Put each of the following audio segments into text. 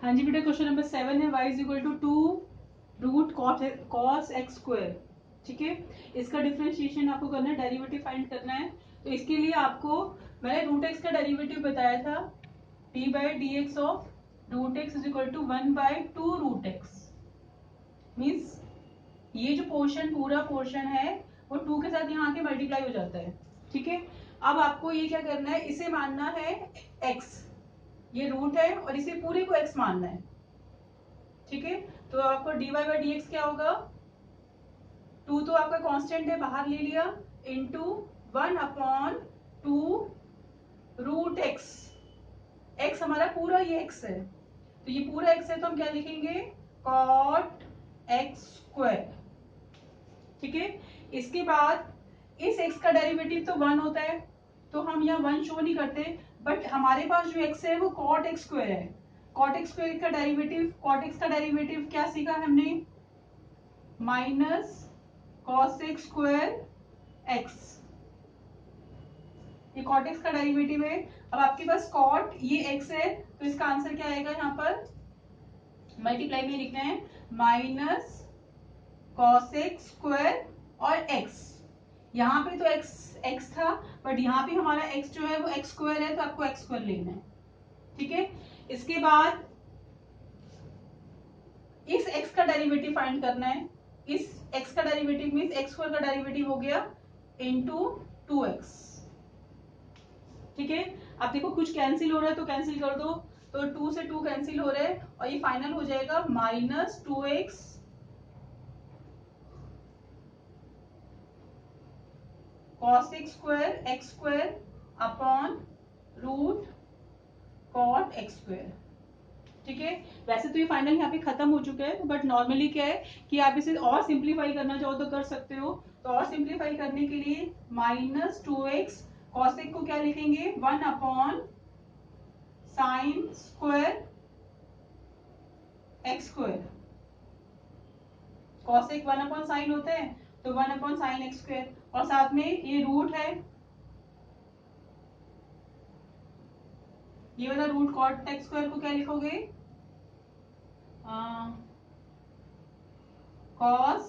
हाँ जी बेटा, question number 7 है y is equal to 2√cos x²। ठीक है, इसका डिफरेंशिएशन आपको करना है, डेरिवेटिव फाइंड करना है। तो इसके लिए आपको मैंने √x का डेरिवेटिव बताया था, d/dx of √x is equal to 1/2√x। Means ये जो पोर्शन, पूरा पोर्शन है वो 2 के साथ यहाँ के मल्टीप्लाई हो जाता है। ठीक है, अब आपको ये क्या करना है, इसे मानना है x, ये रूट है और इसे पूरे को x मानना है। ठीक है, तो आपको dy/dx क्या होगा, 2 तो आपका कांस्टेंट है, बाहर ले लिया, इनटू 1/2√x। x हमारा पूरा ये x है, तो ये पूरा x है तो हम क्या लिखेंगे, cot x²। ठीक है, इसके बाद इस x का डेरिवेटिव तो 1 होता है, तो हम यहाँ 1 शो नहीं करते, बट हमारे पास जो x है वो cot x² है। cot x² का डेरिवेटिव, cot x का डेरिवेटिव क्या सीखा हमने, माइनस cos x² x। ये cot x का डेरिवेटिव है। अब आपके पास cot ये x है, तो इसका आंसर क्या आएगा, यहाँ पर मल्टीप्लाई में लिखना है माइनस cos x² और x। यहाँ पे तो x था, बट यहाँ पे हमारा x जो है वो x² है, तो आपको x² लेना है। ठीक है, इसके बाद इस x का डेरिवेटिव फाइंड करना है। इस x का डेरिवेटिव मींस x² का डेरिवेटिव हो गया इनटू 2x। ठीक है, अब देखो कुछ कैंसिल हो रहा है तो कैंसिल कर दो, तो 2 से 2 कैंसिल हो रहा है और ये फाइनल हो जाएगा minus 2x cos x² x² upon root cot x²। ठीक है, वैसे तो ये फाइनल यहाँ पे खत्म हो चुका है, बट नॉर्मली क्या है कि आप इसे और सिंप्लीफाई करना चाहो तो कर सकते हो। तो और सिंप्लीफाई करने के लिए माइनस 2x, cos x को क्या लिखेंगे, 1 upon sine square x²। cos x 1 upon sine होता है, तो 1 अपॉन साइन x², और साथ में ये रूट है, ये वाला रूट cot x² को क्या लिखोगे, cos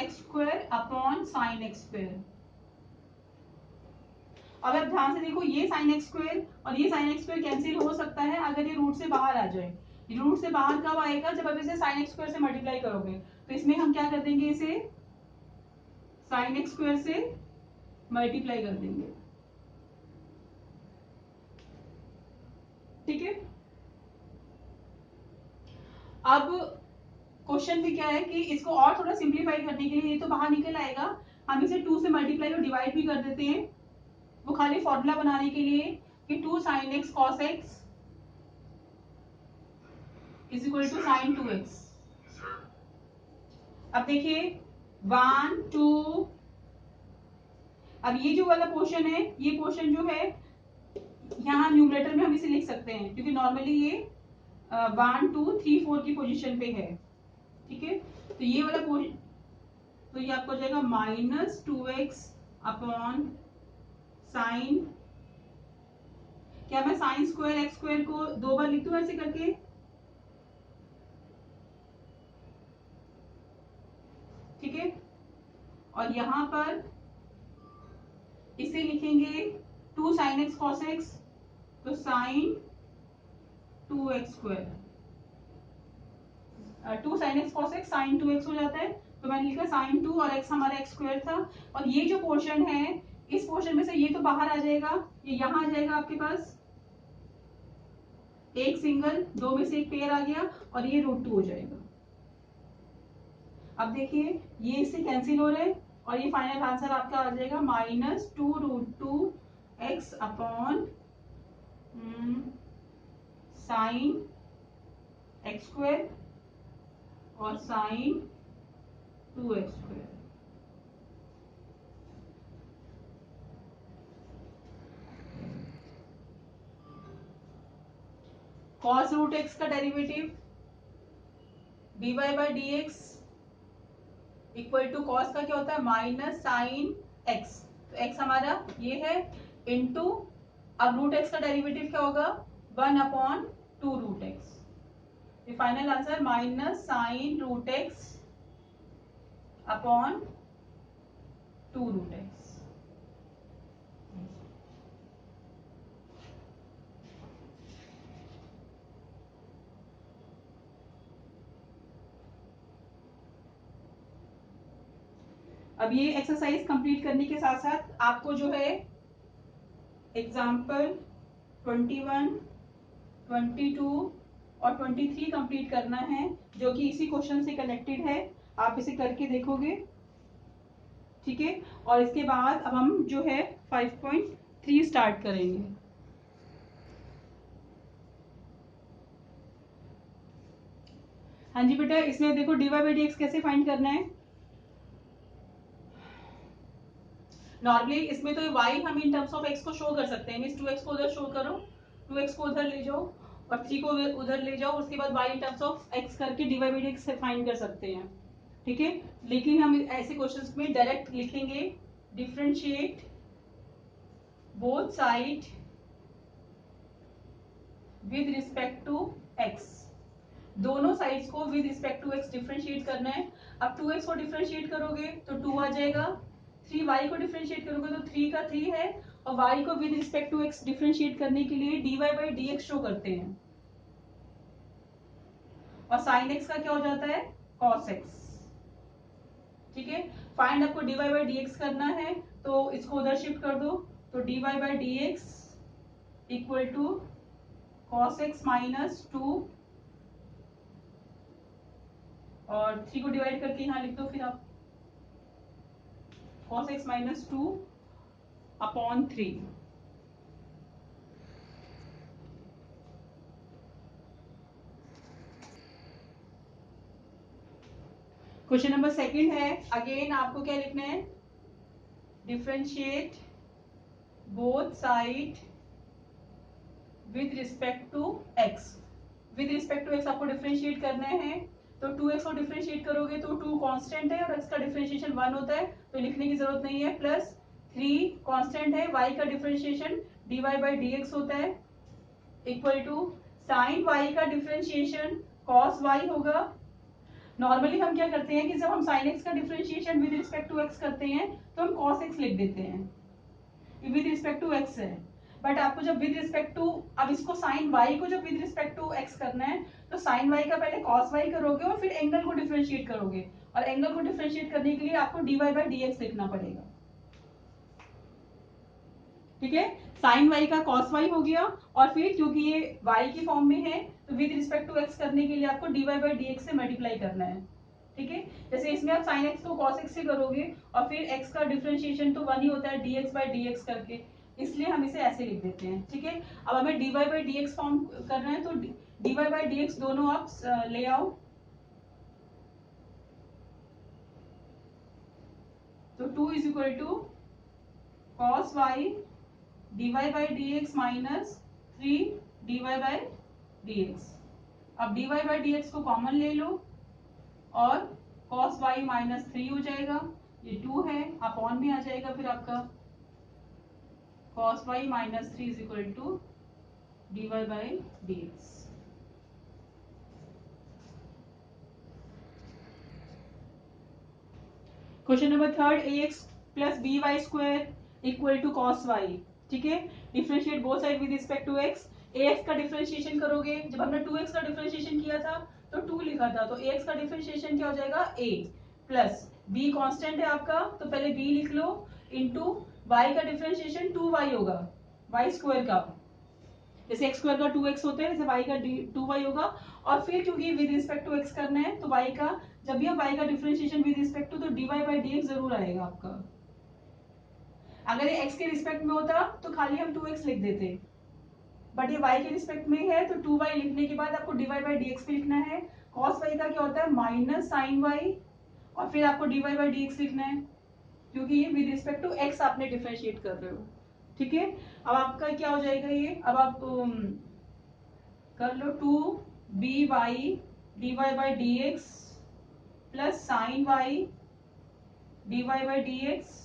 x² upon sine x²। अब आप ध्यान से देखो, ये साइन x² और ये साइन x² कैंसिल हो सकता है अगर ये रूट से बाहर आ जाए। रूट से बाहर कब आएगा, जब आप इसे साइन x² से मल्टीप्लाई करोगे, तो इसमें हम क्या कर देंगे, इसे साइन x² से मल्टीप्लाई कर देंगे। ठीक है, अब क्वेश्चन भी क्या है कि इसको और थोड़ा सिंप्लीफाई करने के लिए, ये तो बाहर निकल आएगा, हम इसे 2 से मल्टीप्लाई और डिवाइड भी कर देते हैं, वो खाली फॉर्मूला बनाने के लिए कि 2 sin x cos x is equal to sine 2x। अब देखिए 1 2, अब ये जो वाला पोर्शन है, ये पोर्शन जो है यहाँ न्यूमरेटर में हम इसे लिख सकते हैं, क्योंकि नॉर्मली ये 1 2 3 4 की पोजीशन पे है। ठीक है, तो ये वाला पोर्शन, तो ये आपको हो जाएगा माइनस 2x अपॉन साइन, क्या मैं साइन स्क्वायर x² को 2 बार लिख दूं ऐसे करके, ठीक है, और यहां पर इसे लिखेंगे 2 sin x cos x, तो sine 2x², 2 sin x cos x sine 2x हो जाता है, तो मैंने लिखा साइन 2 और x हमारा x² था। और ये जो पोर्शन है, इस पोर्शन में से ये तो बाहर आ जाएगा, ये यहां आ जाएगा आपके पास, एक सिंगल, 2 में से एक पेयर आ गया, और ये √2 हो जाएगा। अब देखिए ये इससे कैंसिल हो रहे हैं, और ये फाइनल आंसर आपका आ जाएगा minus 2√2x upon sine x² और साइन 2x²। cos √x का derivative dy/dx equal to cos का क्या होता है, माइनस साइन x, तो x हमारा ये है, इनटू, अब √x का डेरिवेटिव क्या होगा, 1 अपॉन 2√x। ये final answer minus sine root x upon 2 root x. अब ये एक्सरसाइज कंप्लीट करने के साथ साथ आपको जो है एग्जाम्पल 21, 22 और 23 कंप्लीट करना है, जो कि इसी क्वेश्चन से कनेक्टेड है। आप इसे करके देखोगे, ठीक है। और इसके बाद अब हम जो है 5.3 स्टार्ट करेंगे। हाँ जी बेटा, इसमें देखो dy बाई डी एक्स कैसे फाइंड करना है। नॉर्मली इसमें तो y हम इन टर्म्स ऑफ x को शो कर सकते हैं, मींस 2x को उधर शो करो, 2x को उधर ले जाओ और 3 को उधर ले जाओ, उसके बाद y in terms of x करके dy by D x find कर सकते हैं, ठीक है। लेकिन हम ऐसे क्वेश्चंस में डायरेक्ट लिखेंगे differentiate both side with respect to x। दोनों साइड्स को with respect to x differentiate करना है। अब 2x को डिफरेंशिएट करोगे तो 2 आ जाएगा, 3y को डिफरेंशिएट करोगे तो 3 का 3 है, और y को with respect to x differentiate करने के लिए dy by D x show करते हैं, और साइन x का क्या हो जाता है cos x, ठीक है। फाइंड आपको dy बाई डी एक्स करना है, तो इसको उधर शिफ्ट कर दो, तो dy by D x equal to cos x minus 2, और 3 को डिवाइड करके यहाँ लिख दो फिर आप cos x minus 2 upon 3। Question number second है, अगेन आपको क्या लिखना है, differentiate both side with respect to x। With respect to x आपको डिफरेंशिएट करना है, तो 2x को डिफरेंशिएट करोगे तो 2 कांस्टेंट है और x का डिफरेंशिएशन 1 होता है, तो लिखने की जरूरत नहीं है, प्लस 3 कांस्टेंट है, y का डिफरेंशिएशन dy बाई dx होता है, इक्वल टू साइन y का डिफरेंशिएशन cos y होगा। नॉर्मली हम क्या करते हैं कि जब हम sin x का differentiation with respect to x करते हैं तो हम cos x लिख देते हैं, विद रिस्पेक्ट टू x है। बट आपको जब विद रिस्पेक्ट टू, अब इसको साइन y को जब विद रिस्पेक्ट टू x करना है तो साइन y का पहले cos y करोगे और फिर एंगल को डिफरेंशिएट करोगे, और एंगल को डिफरेंशिएट करने के लिए आपको dy बाई डी एक्स लिखना पड़ेगा, ठीक है। साइन y का cos y हो गया, और फिर क्योंकि ये y की फॉर्म में है तो विद रिस्पेक्ट टू x करने के लिए आपको dy बाई डी एक्स से मल्टीप्लाई करना है, ठीक है। जैसे इसमें आप sin x को cos x से करोगे और फिर x का डिफरेंशिएशन तो 1 ही होता है dx बाई dx करके, इसलिए हम इसे ऐसे लिख देते हैं, ठीक है। अब हमें dy बाई dx फॉर्म करना है, तो dy बाई dx दोनों आप ले आओ, तो 2 is equal to cos y dy by dx minus 3 dy by dx। अब dy बाई dx को कॉमन ले लो और cos y माइनस 3 हो जाएगा, ये 2 है, अपॉन में आ जाएगा फिर आपका cos y minus 3 is equal to dy by dx। Question number third, ax plus b y square equal to cos y, ठीक है। Differentiate both side with respect to x। ax का डिफरेंशिएशन करोगे, जब हमने 2x का differentiation किया था तो 2 लिखा था, तो ax का डिफरेंशिएशन क्या हो जाएगा a, प्लस b कांस्टेंट है आपका तो पहले b लिख लो, इनटू y का डिफरेंशिएशन 2y होगा, y स्क्वायर का, जैसे x स्क्वायर का 2x होता है वैसे y का 2y होगा, और फिर क्योंकि विद रिस्पेक्ट टू x करना है तो y का, जब भी हम y का डिफरेंशिएशन विद रिस्पेक्ट टू, तो dy बाई dx जरूर आएगा आपका। अगर ये x के रिस्पेक्ट में होता तो खाली हम 2x लिख देते, बट ये y के रिस्पेक्ट में है तो 2y लिखने के बाद आपको dy बाई dx भी लिखना है। cos y का क्या होता है माइनस साइन y, और फिर आपको dy बाई dx लिखना है, क्योंकि ये विद रिस्पेक्ट टू x आपने डिफरेंशिएट कर रहे हो, ठीक है। अब आपका क्या हो जाएगा ये, अब आप कर लो 2by dy by dx plus sine y dy by dx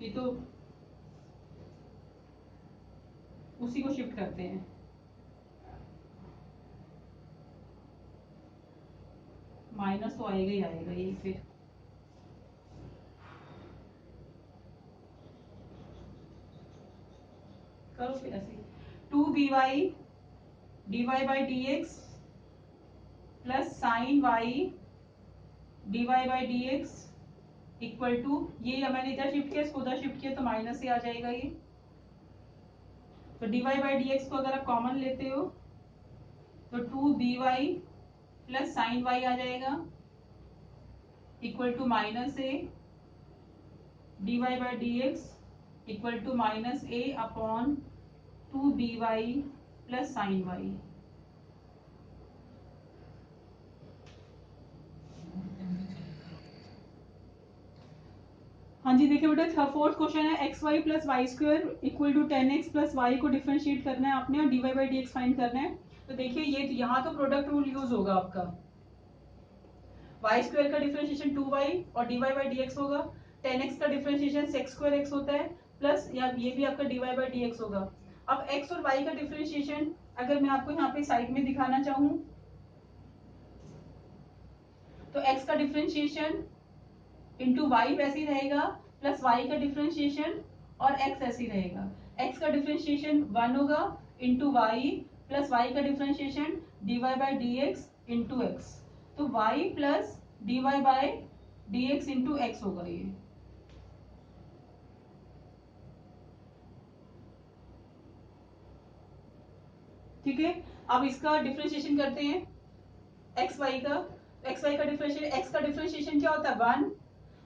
ये तो उसी को शिफ्ट करते हैं। माइनस तो आएगा ही आएगा ये फिर। करो फिर ऐसे, 2by dy by dx plus sine y dy by dx equal to, ये मैंने इधर शिफ्ट किया, इसको उधर शिफ्ट किया तो माइनस से आ जाएगा ये। तो dy by dx को अगर आप कॉमन लेते हो तो 2by प्लस साइन y आ जाएगा equal to minus a dy by dx equal to minus a upon 2by plus sine y। हाँ जी देखिए बेटा, फोर्थ क्वेश्चन है x y plus y square equal to 10x plus y को differentiate करना है आपने और dy by dx फाइंड करना है। तो देखिए ये यहाँ तो प्रोडक्ट रूल यूज होगा आपका, वाई स्क्वायर का डिफरेंशिएशन 2y और dy by dx होगा, 10x का डिफरेंशिएशन sec स्क्वायर x होता है प्लस या ये भी आपका dy by dx होगा। अब x और y का डिफरेंशिएशन अगर मैं आपको यहाँ पे साइड में दिखाना चाहूँ तो x का डिफरेंशिएशन इंटू वाई वैसे ही रहेगा प्लस वाई का डिफरेंशिएशन और x ऐसे ही रहेगा। x का डिफरेंशिएशन 1 होगा इंटू वाई प्लस वाई का differentiation dy by dx into x, तो y plus dy by dx into x होगा ये। ठीक है, अब इसका डिफरेंशिएशन करते हैं एक्स वाई का। एक्स वाई का डिफरेंशिएशन, एक्स का डिफरेंशिएशन क्या होता है 1,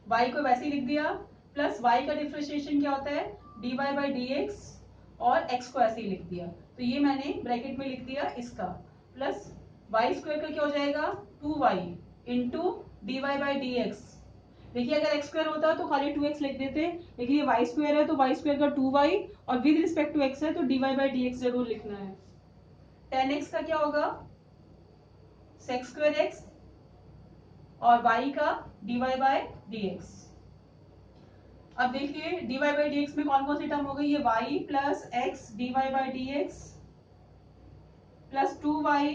y को वैसे ही लिख दिया, प्लस y का डिफरेंशिएशन क्या होता है dy by dx और x को ऐसे ही लिख दिया, तो ये मैंने ब्रैकेट में लिख दिया इसका, प्लस y स्क्वायर का क्या हो जाएगा 2y into dy by dx। देखिए अगर x स्क्वायर होता तो खाली 2x लिख देते, लेकिन ये y स्क्वायर है तो y स्क्वायर का 2y और विद रिस्पेक्ट टू x है तो dy by dx जरूर लिखना है। 10x का क्या होगा sec स्क्वायर x और y का dy by dx। अब देखिए dy by dx में कौन कौन सी टर्म हो गई, ये y plus x dy by dx plus 2y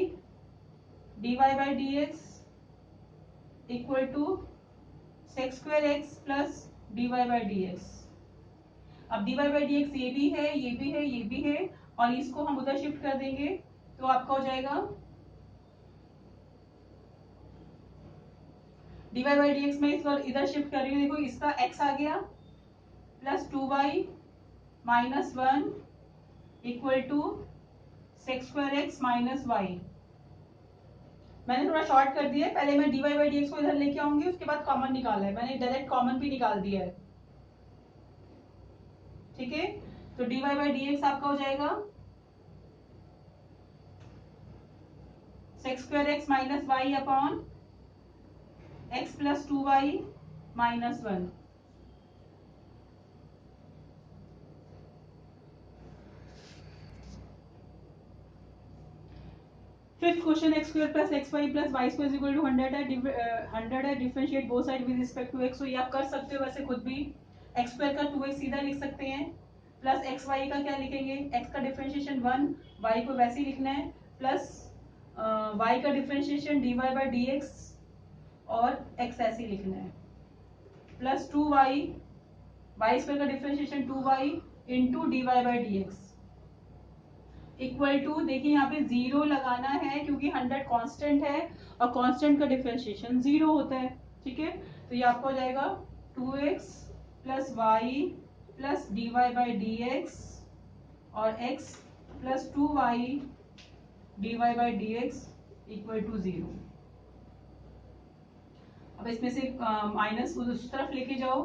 dy by dx equal to sec square x plus dy by dx। अब dy by dx ये भी है, ये भी है, ये भी है और इसको हम उधर शिफ्ट कर देंगे तो आपका हो जाएगा dy by dx में इस बार इधर शिफ्ट कर रही हूँ, देखो इसका x आ गया plus 2y minus 1 equal to sec square x minus y. मैंने थोड़ा शॉर्ट कर दिया है, पहले मैं dy by dx को इधर लेके आऊंगी उसके बाद कॉमन निकाला है, मैंने डायरेक्ट कॉमन भी निकाल दिया है। ठीक है, तो dy by dx आपका हो जाएगा sec square x minus y upon x plus 2y minus 1। Fifth question x square plus x y plus y square equal to 100 है, 100 है, differentiate both side with respect to x. तो ये आप कर सकते हो वैसे खुद भी, एक्स स्क्वायर का 2x सीधा लिख सकते हैं प्लस एक्स वाई का क्या लिखेंगे, एक्स का डिफरेंशिएशन 1, वाई को वैसे ही लिखना है प्लस वाई का डिफरेंशिएशन dy by dx और x ऐसे ही लिखना है प्लस 2y, वाई स्क्वायर का differentiation 2y into dy by dx equal to, देखिए यहाँ पे 0 लगाना है क्योंकि 100 कांस्टेंट है और कांस्टेंट का डिफरेंशिएशन 0 होता है। ठीक है, तो ये आपको हो जाएगा 2x plus y plus dy by dx और x plus 2y dy by dx equal to 0। अब इसमें से माइनस उस तरफ लेके जाओ,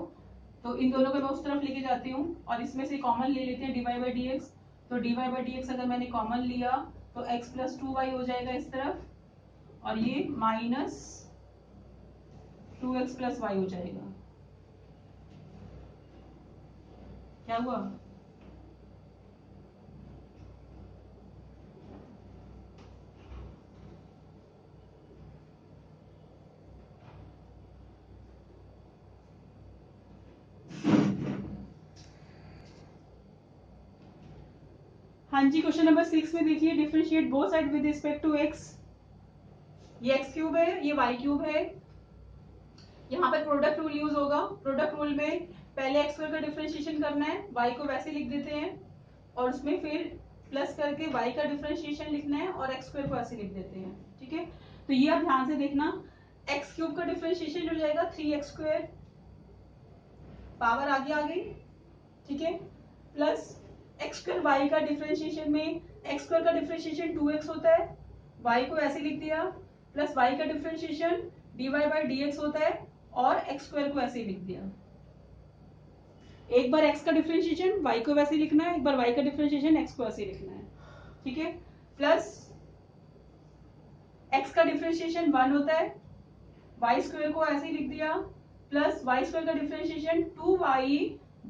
तो इन दोनों को मैं उस तरफ लेके जाती हूँ और इसमें से कॉमन ले लेते हैं dy by dx। तो dy by dx अगर मैंने कॉमन लिया तो x प्लस 2y हो जाएगा इस तरफ और ये माइनस 2x प्लस वाई हो जाएगा। क्या हुआ, हाँ जी, क्वेश्चन नंबर 6 में देखिए, differentiate both side with respect to x. ये एक्स क्यूब है, ये वाई क्यूब है। यहाँ पर प्रोडक्ट रूल यूज होगा। प्रोडक्ट रूल में पहले एक्स स्क्वायर का डिफरेंशिएशन करना है, वाई को वैसे लिख देते हैं, और उसमें फिर प्लस करके वाई का डिफरेंशिएशन लिखना है और एक्स स्क्वायर को ऐसे लिख देते हैं। ठीक है, तो ये आप ध्यान से देखना। एक्स क्यूब का डिफरेंशिएशन हो जाएगा 3x², पावर आगे आ गई। ठीक है, प्लस x² वाई का डिफरेंशिएशन में x² का डिफरेंशिएशन 2x होता है, y को ऐसे लिख दिया, प्लस y का डिफरेंशिएशन dy/dx होता है और x² को ऐसे लिख दिया। एक बार x का डिफरेंशिएशन y को वैसे लिखना है, एक बार y का डिफरेंशिएशन x को ऐसे लिखना है। ठीक है, प्लस x का डिफरेंशिएशन 1 होता है, y² को ऐसे लिख दिया, प्लस y² का डिफरेंशिएशन 2y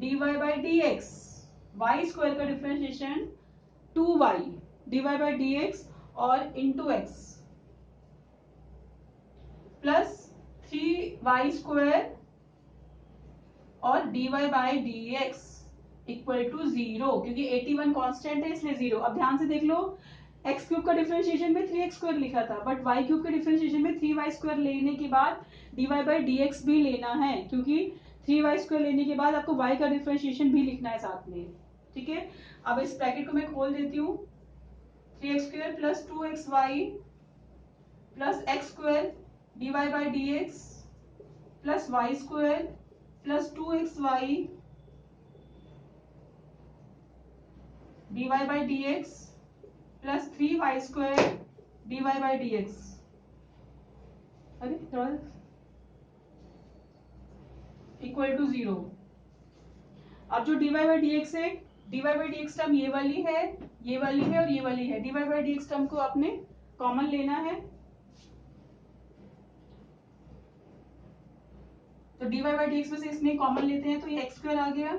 dy/dx, y² का डिफरेंशिएशन 2y dy/dx और इंटू x, प्लस 3y² और dy/dx इक्वल टू 0, क्योंकि 81 कांस्टेंट है इसलिए 0। अब ध्यान से देख लो, एक्स क्यूब का डिफरेंशिएशन में 3x² लिखा था, बट वाई क्यूब के डिफरेंशिएशन में 3y² लेने के बाद dy/dx भी लेना है, क्योंकि 3y² लेने के बाद आपको y का डिफरेंशिएशन भी लिखना है साथ में। ठीक है, अब इस ब्रैकेट को मैं खोल देती हूँ। 3x² plus 2xy plus x² dy/dx plus y² plus 2xy dy/dx plus 3y² dy/dx। अरे थोड़ा इक्वल टू 0। अब जो dy/dx है, dy/dx टर्म ये वाली है, ये वाली है और ये वाली है। dy/dx टर्म को आपने कॉमन लेना है, तो dy/dx में से इसमें कॉमन लेते हैं तो ये x² आ गया,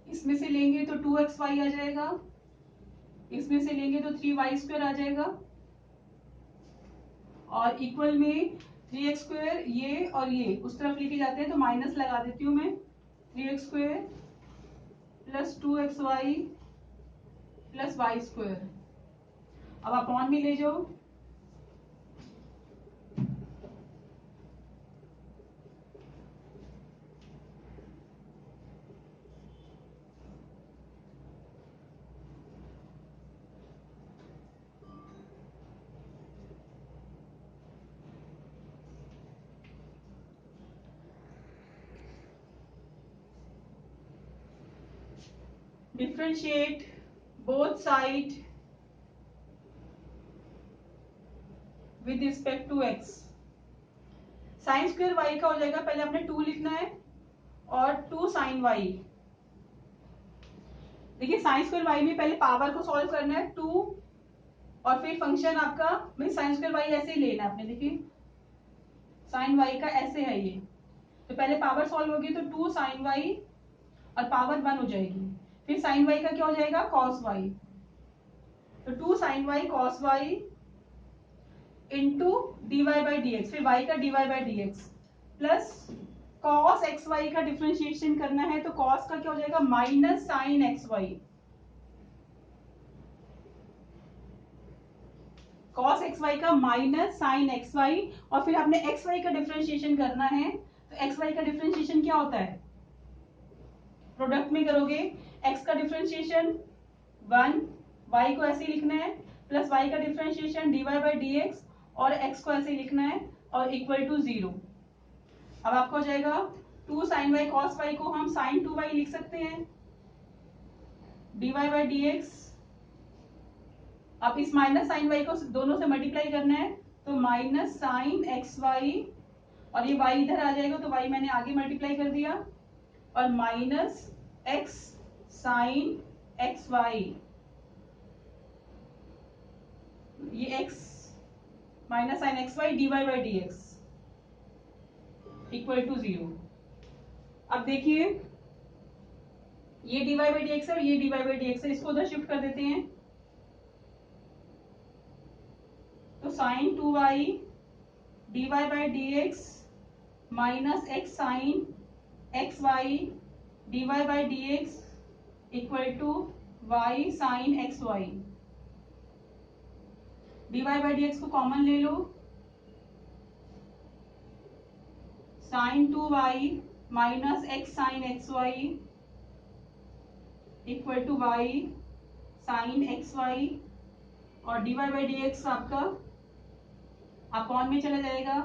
इसमें से लेंगे तो 2xy आ जाएगा, इसमें से लेंगे तो 3y² आ जाएगा, और इक्वल में 3x² ये और ये उस तरफ लेके जाते हैं, तो माइनस लगा देती हूँ मैं। 3x² plus 2xy plus y²। अब अपॉन में ले जाओ, differentiate both side with respect to x। Sine square y का हो जाएगा, पहले आपने 2 लिखना है और 2 साइन y। देखिए साइन स्क्वायर y में पहले पावर को सॉल्व करना है 2, और फिर फंक्शन आपका में साइन स्क्वायर y ऐसे ही लेना है आपने। देखिए साइन y का ऐसे है ये, तो पहले पावर सॉल्व होगी तो 2 साइन y और पावर 1 हो जाएगी, फिर साइन y का क्या हो जाएगा cos y, तो 2 sine y cos y into dy/dx, फिर y का dy/dx प्लस cos xy का डिफरेंशिएशन करना है, तो cos का क्या हो जाएगा minus sine xy, cos xy का माइनस साइन xy, और फिर आपने xy का डिफरेंशिएशन करना है, तो xy का डिफरेंशिएशन क्या होता है, प्रोडक्ट में करोगे, x का डिफरेंशिएशन 1, y को ऐसे लिखना है, प्लस y का डिफरेंशिएशन dy/dx और x को ऐसे लिखना है और इक्वल टू 0। अब आपको हो जाएगा 2 साइन y cos y को हम साइन 2y लिख सकते हैं, dy/dx। अब इस माइनस साइन y को दोनों से मल्टीप्लाई करना है, तो माइनस साइन xy, और ये y इधर आ जाएगा तो y मैंने आगे मल्टीप्लाई कर दिया, और माइनस x साइन xy, ये x minus sine xy dy/dx equal to 0। अब देखिए ये dy/dx है और ये dy/dx है, इसको उधर शिफ्ट कर देते हैं, तो sine 2y dy/dx minus x sine xy dy/dx equal to y sine X Y, dy by D X को कॉमन ले लो, sine 2y minus X sine X Y equal to Y sine X Y, और dy by D X आपका upon में चला जाएगा,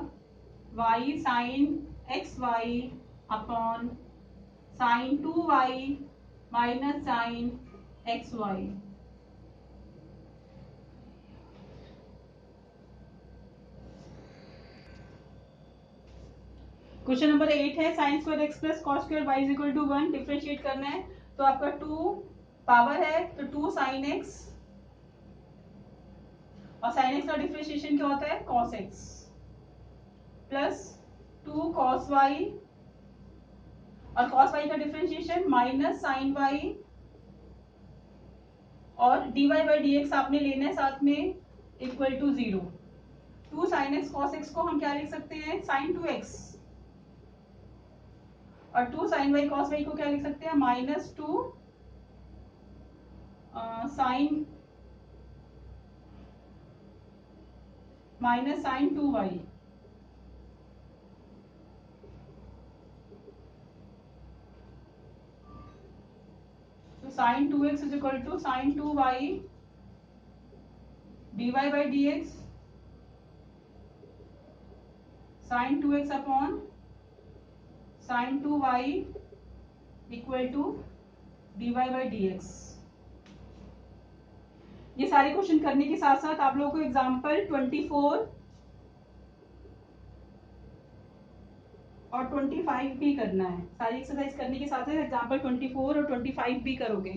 y sine X Y upon sine 2y minus sine X Y. Question number 8 है sine square X plus cos square Y is equal to 1, differentiate करना है। तो आपका 2 पावर है तो 2 साइन एक्स, और साइन एक्स का डिफरेंशिएशन क्या होता है cos x, plus 2 cos y, और कॉस वाई का डिफरेंशिएशन माइनस साइन वाई, और dy बाई डी एक्स आपने लेना है साथ में equal to 0। 2 sine x cos x को हम क्या लिख सकते हैं साइन 2x, और 2 साइन वाई कॉस वाई को क्या लिख सकते हैं minus 2 sign minus sine 2y। तो sine 2x is equal to sine 2y dy by D x sine 2x upon sine 2y equal to dy by D x. ये सारे question करने के साथ साथ आप लोगों को एग्जाम्पल 24 और 25 भी करना है। सारी एक्सरसाइज करने के साथ साथ एग्जाम्पल 24 और 25 भी करोगे।